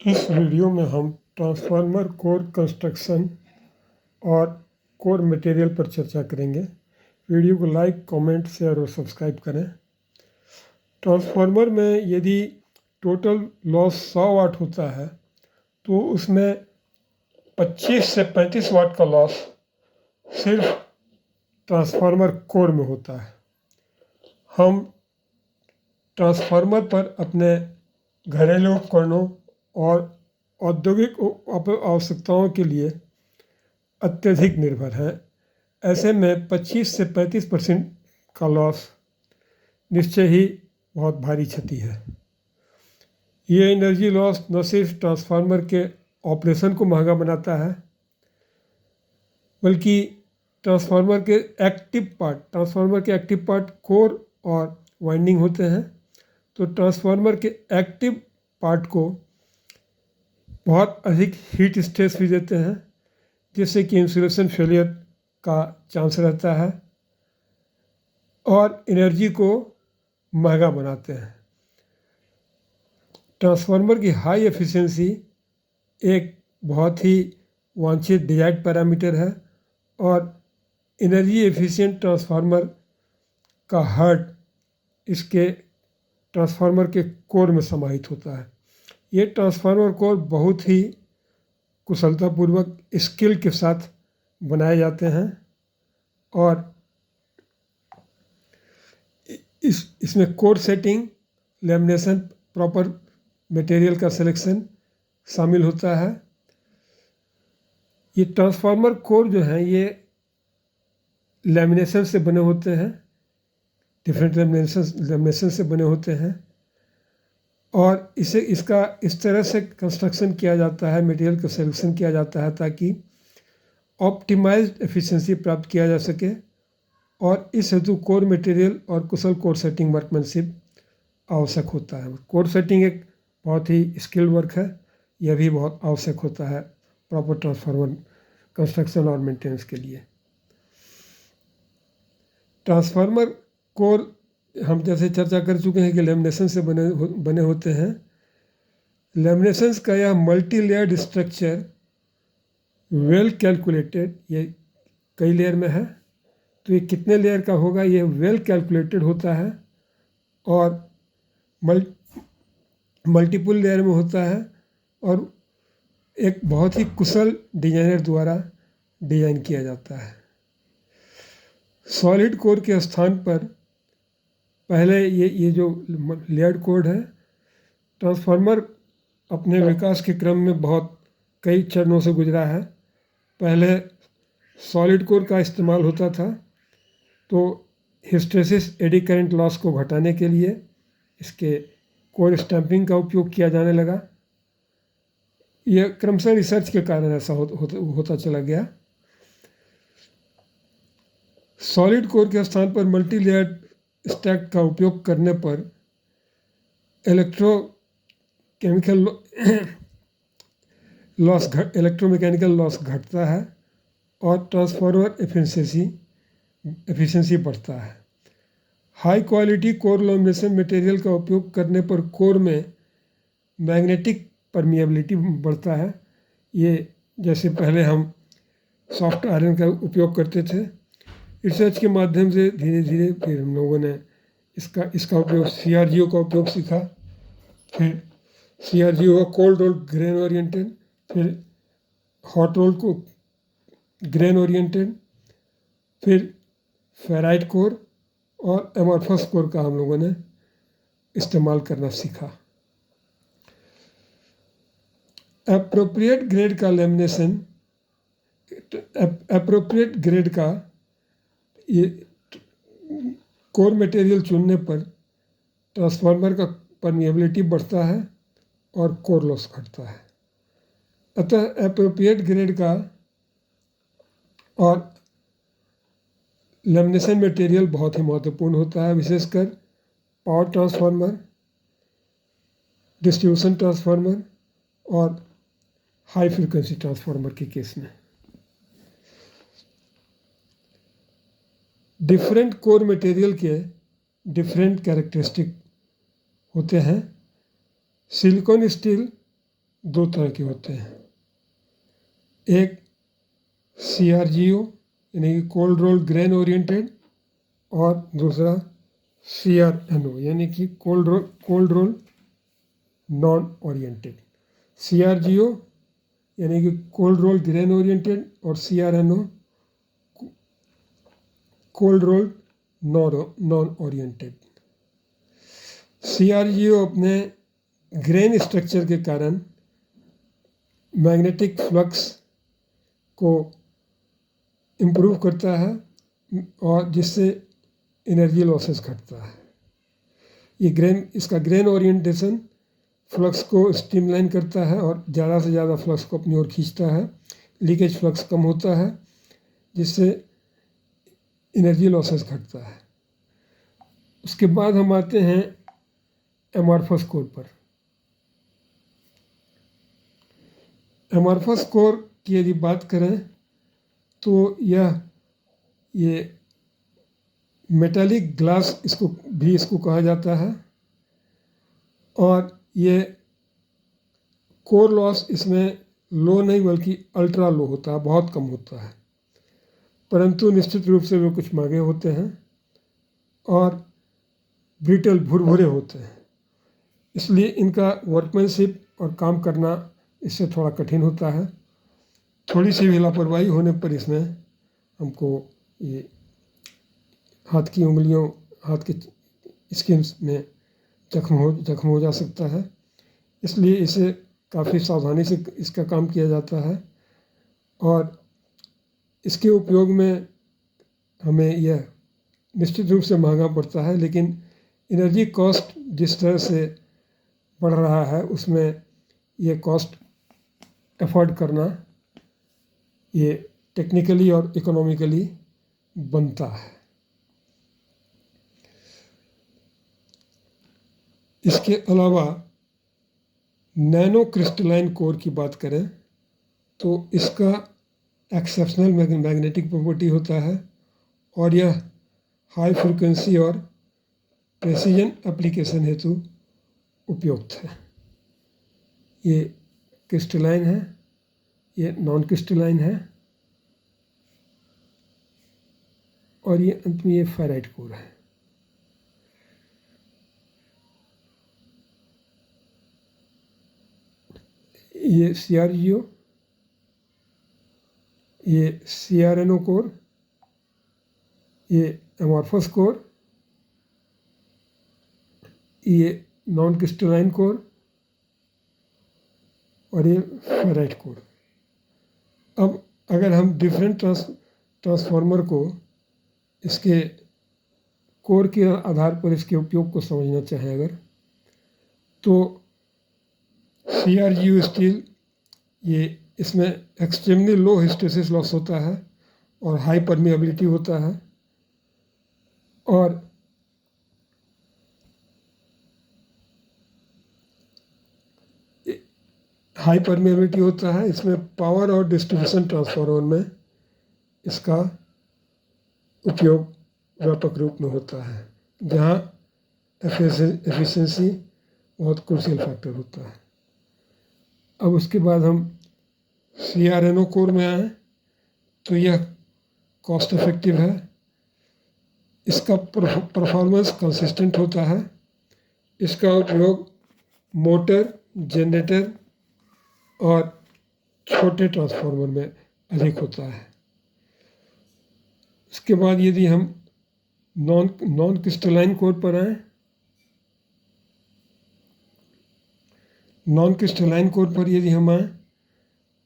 इस वीडियो में हम ट्रांसफार्मर कोर कंस्ट्रक्शन और कोर मटेरियल पर चर्चा करेंगे। वीडियो को लाइक, कमेंट, शेयर और सब्सक्राइब करें। ट्रांसफार्मर में यदि टोटल लॉस 100 वाट होता है तो उसमें 25 से 35 वाट का लॉस सिर्फ ट्रांसफार्मर कोर में होता है। हम ट्रांसफार्मर पर अपने घरेलू उपकरणों और औद्योगिक आवश्यकताओं के लिए अत्यधिक निर्भर है। ऐसे में 25 से 35% का लॉस निश्चय ही बहुत भारी क्षति है। ये एनर्जी लॉस न सिर्फ ट्रांसफार्मर के ऑपरेशन को महंगा बनाता है, बल्कि ट्रांसफार्मर के एक्टिव पार्ट कोर और वाइंडिंग होते हैं। तो ट्रांसफार्मर के एक्टिव पार्ट को बहुत अधिक हीट स्ट्रेस भी देते हैं, जिससे कि इंसुलेशन फेलियर का चांस रहता है और एनर्जी को महंगा बनाते हैं। ट्रांसफार्मर की हाई एफिशिएंसी एक बहुत ही वांछित डिजायर्ड पैरामीटर है और एनर्जी एफिशिएंट ट्रांसफार्मर का हार्ट इसके ट्रांसफार्मर के कोर में समाहित होता है। ये ट्रांसफार्मर कोर बहुत ही कुशलतापूर्वक स्किल के साथ बनाए जाते हैं और इसमें core setting, lamination, proper material का सिलेक्शन शामिल होता है। ये ट्रांसफार्मर कोर जो हैं ये लैमिनेशन से बने होते हैं, डिफरेंट लैमिनेशन से बने होते हैं और इसका इस तरह से कंस्ट्रक्शन किया जाता है, मटेरियल का सिलेक्शन किया जाता है ताकि ऑप्टिमाइज्ड एफिशिएंसी प्राप्त किया जा सके और इस हेतु कोर मटेरियल और कुशल कोर सेटिंग वर्कमैनशिप आवश्यक होता है। कोर सेटिंग एक बहुत ही स्किल्ड वर्क है, यह भी बहुत आवश्यक होता है प्रॉपर ट्रांसफार्मर कंस्ट्रक्शन और मेंटेनेंस के लिए। ट्रांसफार्मर कोर हम जैसे चर्चा कर चुके हैं कि लैमिनेशन से बने होते हैं। लैमिनेशंस का यह multi layered structure well calculated, ये कई लेयर में है, तो ये कितने लेयर का होगा, ये वेल कैलकुलेटेड होता है और मल्टीपल लेयर में होता है और एक बहुत ही कुशल डिजाइनर द्वारा डिजाइन किया जाता है। सॉलिड कोर के स्थान पर पहले ये जो लेयर्ड कोर है, ट्रांसफार्मर अपने विकास के क्रम में बहुत कई चरणों से गुजरा है। पहले सॉलिड कोर का इस्तेमाल होता था, तो हिस्टेरेसिस एडी करंट लॉस को घटाने के लिए इसके कोर स्टैंपिंग का उपयोग किया जाने लगा। यह क्रमशः रिसर्च के कारण ऐसा होता चला गया। सॉलिड कोर के स्थान पर मल्टी लेयर स्टैक का उपयोग करने पर इलेक्ट्रोमैकेनिकल लॉस घटता है और ट्रांसफार्मर एफिशिएंसी बढ़ता है। High quality core lamination material का उपयोग करने पर कोर में मैग्नेटिक परमिएबिलिटी बढ़ता है। ये जैसे पहले हम सॉफ्ट आयरन का उपयोग करते थे, रिसर्च के माध्यम से धीरे धीरे फिर हम लोगों ने इसका उपयोग CRGO का उपयोग सीखा। फिर CRGO का कोल्ड रोल ग्रेन ओरिएंटेड, फिर हॉट रोल को ग्रेन ओरिएंटेड, फिर फेराइट कोर और एमॉर्फस कोर का हम लोगों ने इस्तेमाल करना सीखा। एप्रोप्रिएट ग्रेड का लैमिनेशन, एप्रोप्रिएट ग्रेड का ये कोर मटेरियल चुनने पर ट्रांसफार्मर का परमिएबिलिटी बढ़ता है और कोर लॉस घटता है। अतः एप्रोप्रिएट ग्रेड का और लैमिनेशन मटेरियल बहुत ही महत्वपूर्ण होता है, विशेषकर पावर ट्रांसफार्मर, डिस्ट्रीब्यूशन ट्रांसफार्मर और हाई फ्रीक्वेंसी ट्रांसफार्मर के केस में। डिफरेंट कोर मटेरियल के डिफरेंट कैरेक्टरिस्टिक होते हैं। सिलिकॉन स्टील दो तरह के होते हैं, एक CRGO यानी कि कोल्ड रोल ग्रेन ओरिएंटेड और दूसरा CRNO यानी कि cold roll non oriented. CRGO यानी कि कोल्ड रोल ग्रेन ओरिएंटेड और CRNO cold roll non oriented. CRGO अपने ग्रेन स्ट्रक्चर के कारण मैग्नेटिक फ्लक्स को इम्प्रूव करता है और जिससे एनर्जी लॉसेस घटता है। इसका ग्रेन ओरिएंटेशन फ्लक्स को स्ट्रीमलाइन करता है और ज़्यादा से ज़्यादा फ्लक्स को अपनी ओर खींचता है, लीकेज फ्लक्स कम होता है जिससे एनर्जी लॉसेस घटता है। उसके बाद हम आते हैं एमॉर्फस कोर पर। एमॉर्फस कोर की यदि बात करें तो ये मेटालिक ग्लास इसको कहा जाता है और ये कोर लॉस इसमें लो नहीं बल्कि अल्ट्रा लो होता है, बहुत कम होता है, परंतु निश्चित रूप से वे कुछ महंगे होते हैं और ब्रिटल भुरभुरे होते हैं, इसलिए इनका वर्कमैनशिप और काम करना इससे थोड़ा कठिन होता है। थोड़ी सी भी लापरवाही होने पर इसमें हमको ये हाथ की उंगलियों, हाथ के स्किन में जख्म हो जा सकता है, इसलिए इसे काफ़ी सावधानी से इसका काम किया जाता है और इसके उपयोग में हमें यह निश्चित रूप से महंगा पड़ता है, लेकिन एनर्जी कॉस्ट जिस तरह से बढ़ रहा है उसमें ये कॉस्ट अफोर्ड करना ये टेक्निकली और इकोनॉमिकली बनता है। इसके अलावा नैनो क्रिस्टलाइन कोर की बात करें तो इसका एक्सेप्शनल मैग्नेटिक प्रॉपर्टी होता है और यह हाई फ्रिक्वेंसी और प्रेसिजन एप्लीकेशन हेतु उपयुक्त है। ये क्रिस्टलाइन है, ये नॉन क्रिस्टलाइन है और ये अंत में ये फेराइट कोर है। ये CRGO, ये CRNO कोर, ये एमॉर्फस कोर, ये नॉन क्रिस्टलाइन कोर और ये फेराइट कोर। अब अगर हम डिफरेंट ट्रांसफार्मर को इसके कोर के आधार पर इसके उपयोग को समझना चाहें अगर, तो CRGO स्टील ये इसमें एक्सट्रीमली लो हिस्टेरिसिस लॉस होता है और हाई परमिएबिलिटी होता है और हाई परमिएबिलिटी होता है। इसमें पावर और डिस्ट्रीब्यूशन ट्रांसफार्मर में इसका उपयोग व्यापक रूप में होता है, जहाँ एफिशिएंसी बहुत क्रूशियल फैक्टर होता है। अब उसके बाद हम CRNO कोर में आए तो यह कॉस्ट इफेक्टिव है, इसका परफॉर्मेंस कंसिस्टेंट होता है, इसका उपयोग मोटर, जनरेटर और छोटे ट्रांसफार्मर में अधिक होता है। इसके बाद यदि हम नॉन क्रिस्टलाइन कोर पर आए, नॉन क्रिस्टलाइन कोर पर यदि हम आए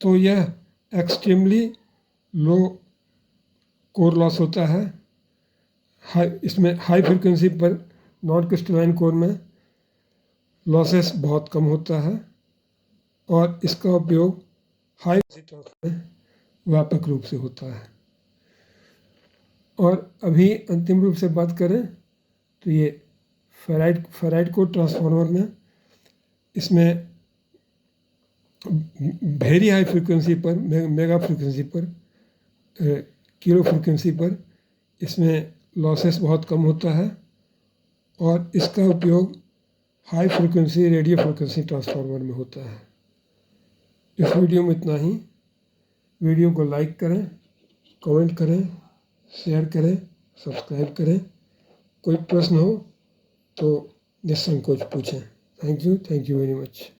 तो यह एक्सट्रीमली लो कोर लॉस होता है। इसमें हाई फ्रिक्वेंसी पर नॉन क्रिस्टलाइन कोर में लॉसेस बहुत कम होता है और इसका उपयोग हाई फ्रिक्वेंसी में व्यापक रूप से होता है। और अभी अंतिम रूप से बात करें तो ये फेराइट कोर ट्रांसफार्मर में इसमें वेरी हाई फ्रिक्वेंसी पर, मेगा फ्रिक्वेंसी पर, किलो फ्रिक्वेंसी पर इसमें लॉसेस बहुत कम होता है और इसका उपयोग high frequency radio frequency transformer में होता है। इस वीडियो में इतना ही। वीडियो को लाइक करें, कमेंट करें, शेयर करें, सब्सक्राइब करें। कोई प्रश्न हो तो निसंकोच पूछें। Thank you very much.